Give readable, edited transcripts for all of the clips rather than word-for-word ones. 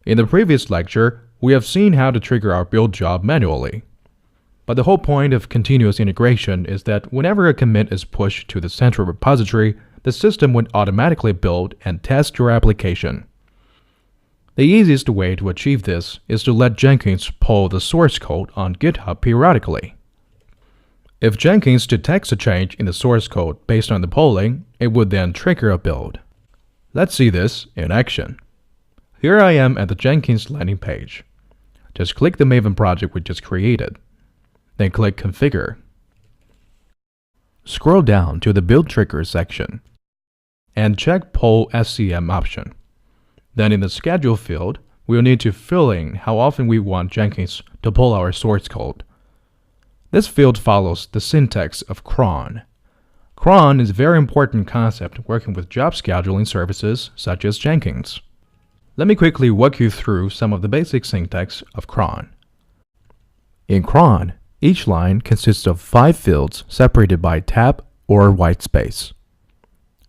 In the previous lecture, we have seen how to trigger our build job manually. But the whole point of continuous integration is that whenever a commit is pushed to the central repository, the system would automatically build and test your application. The easiest way to achieve this is to let Jenkins pull the source code on GitHub periodically. If Jenkins detects a change in the source code based on the polling, it would then trigger a build. Let's see this in action. Here I am at the Jenkins landing page. Just click the Maven project we just created. Then click Configure. Scroll down to the Build Triggers section and check Poll SCM option. Then in the Schedule field, we'll need to fill in how often we want Jenkins to pull our source code. This field follows the syntax of cron. Cron is a very important concept working with job scheduling services such as Jenkins. Let me quickly walk you through some of the basic syntax of cron. In cron, each line consists of 5 fields separated by tab or white space.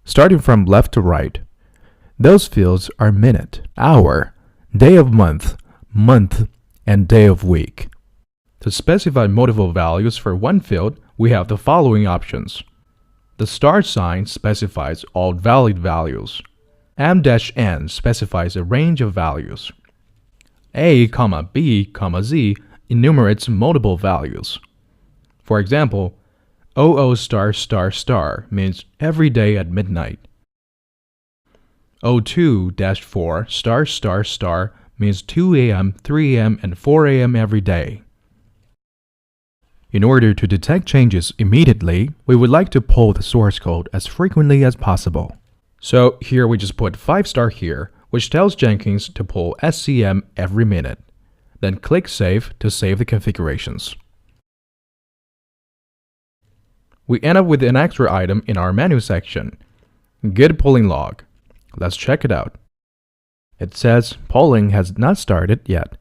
Starting from left to right, those fields are minute, hour, day of month, month, and day of week. To specify multiple values for one field, we have the following options. The star sign specifies all valid values. M-N specifies a range of values. A, B, Z enumerates multiple values. For example, 00*** means every day at midnight. 02-4** means 2 a.m., 3 a.m., and 4 a.m. every day. In order to detect changes immediately, we would like to pull the source code as frequently as possible. So here we just put 5* here, which tells Jenkins to pull SCM every minute. Then click Save to save the configurations. We end up with an extra item in our menu section, Git polling log. Let's check it out. It says polling has not started yet.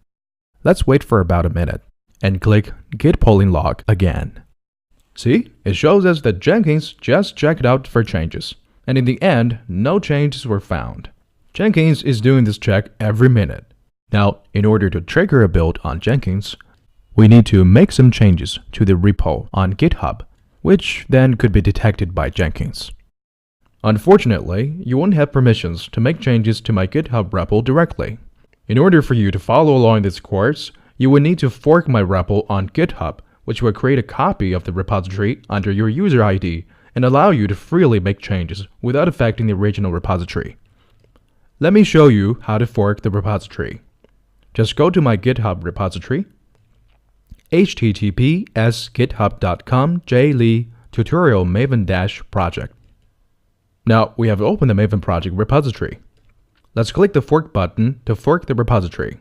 Let's wait for about a minute and click Git polling log again. See, it shows us that Jenkins just checked out for changes, and in the end, no changes were found. Jenkins is doing this check every minute. Now, in order to trigger a build on Jenkins, we need to make some changes to the repo on GitHub, which then could be detected by Jenkins. Unfortunately, you won't have permissions to make changes to my GitHub repo directly. In order for you to follow along this course, you will need to fork my repo on GitHub, which will create a copy of the repository under your user ID and allow you to freely make changes without affecting the original repository. Let me show you how to fork the repository. Just go to my GitHub repository, https://github.com/lee-tutorial-maven-project. Now we have opened the Maven project repository. Let's click the Fork button to fork the repository.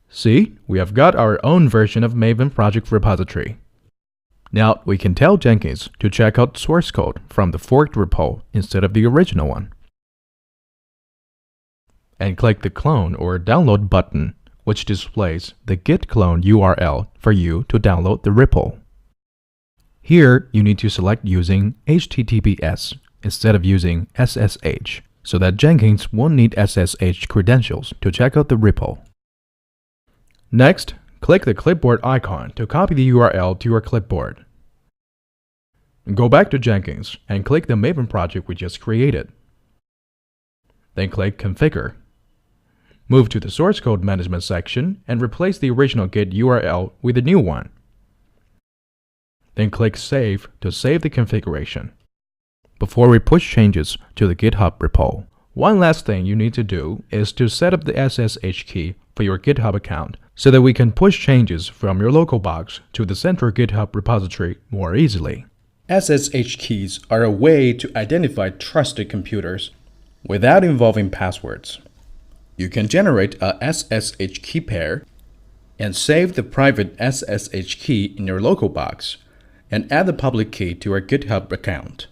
See, we have got our own version of Maven project repository. Now we can tell Jenkins to check out source code from the forked repo instead of the original one. And click the Clone or Download button, which displays the Git clone URL for you to download the repo. Here, you need to select using HTTPS instead of using SSH, so that Jenkins won't need SSH credentials to check out the repo. Next, click the clipboard icon to copy the URL to your clipboard. Go back to Jenkins and click the Maven project we just created. Then click Configure. Move to the Source Code Management section and replace the original Git URL with a new one. Then click Save to save the configuration. Before we push changes to the GitHub repo, one last thing you need to do is to set up the SSH key for your GitHub account so that we can push changes from your local box to the central GitHub repository more easily. SSH keys are a way to identify trusted computers without involving passwords. You can generate a SSH key pair and save the private SSH key in your local box and add the public key to your GitHub account.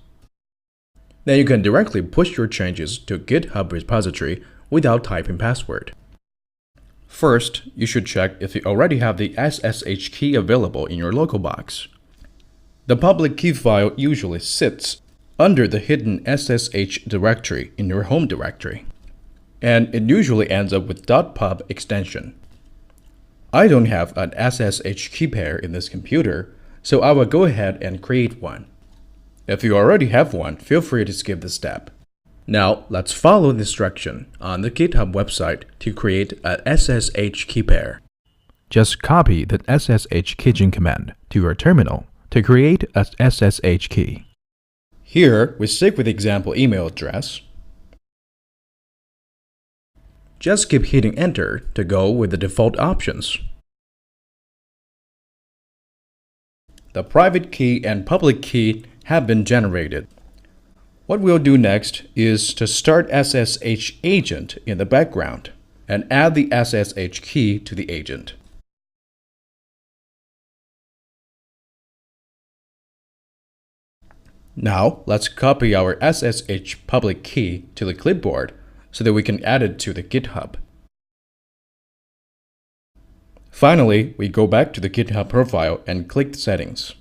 Then you can directly push your changes to GitHub repository without typing password. First, you should check if you already have the SSH key available in your local box. The public key file usually sits under the hidden SSH directory in your home directory. and it usually ends up with .pub extension. I don't have an SSH key pair in this computer, so I will go ahead and create one. If you already have one, feel free to skip this step. Now, let's follow the instruction on the GitHub website to create a SSH key pair. Just copy the SSH keygen command to your terminal to create a SSH key. Here, we stick with the example email address. Just keep hitting enter to go with the default options. The private key and public key have been generated. What we'll do next is to start SSH agent in the background and add the SSH key to the agent. Now, let's copy our SSH public key to the clipboard so that we can add it to the GitHub. Finally, we go back to the GitHub profile and click Settings,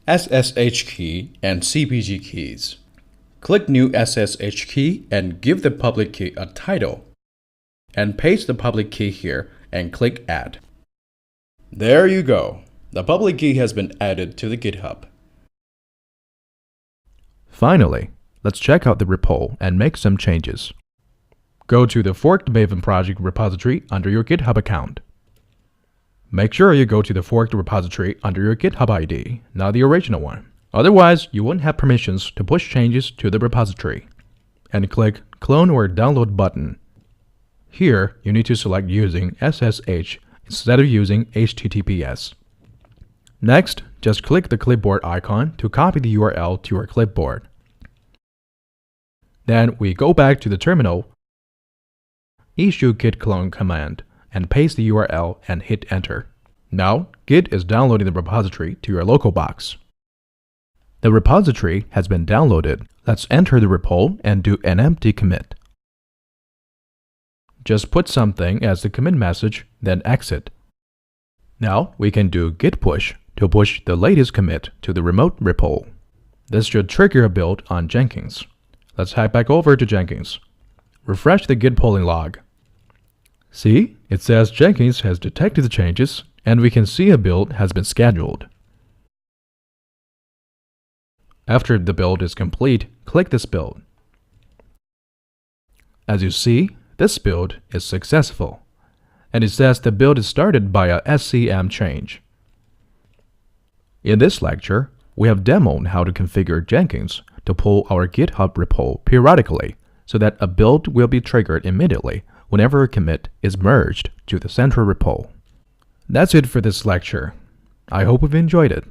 SSH key and CPG keys. Click New SSH key and give the public key a title. And paste the public key here and click Add. There you go. The public key has been added to the GitHub. Finally, let's check out the repo and make some changes. Go to the forked Maven project repository under your GitHub account. Make sure you go to the forked repository under your GitHub ID, not the original one. Otherwise, you won't have permissions to push changes to the repository. And click Clone or Download button. Here, you need to select using SSH instead of using HTTPS. Next, just click the clipboard icon to copy the URL to your clipboard. Then we go back to the terminal, issue git clone command, and paste the URL and hit enter. Now, Git is downloading the repository to your local box. The repository has been downloaded. Let's enter the repo and do an empty commit. Just put something as the commit message, then exit. Now, we can do git push to push the latest commit to the remote repo. This should trigger a build on Jenkins. Let's head back over to Jenkins. Refresh the git polling log. See, it says Jenkins has detected the changes, and we can see a build has been scheduled. After the build is complete, click this build. As you see, this build is successful, and it says the build is started by a SCM change. In this lecture, we have demoed how to configure Jenkins to pull our GitHub repo periodically so that a build will be triggered immediately whenever a commit is merged to the central repo. That's it for this lecture. I hope you've enjoyed it.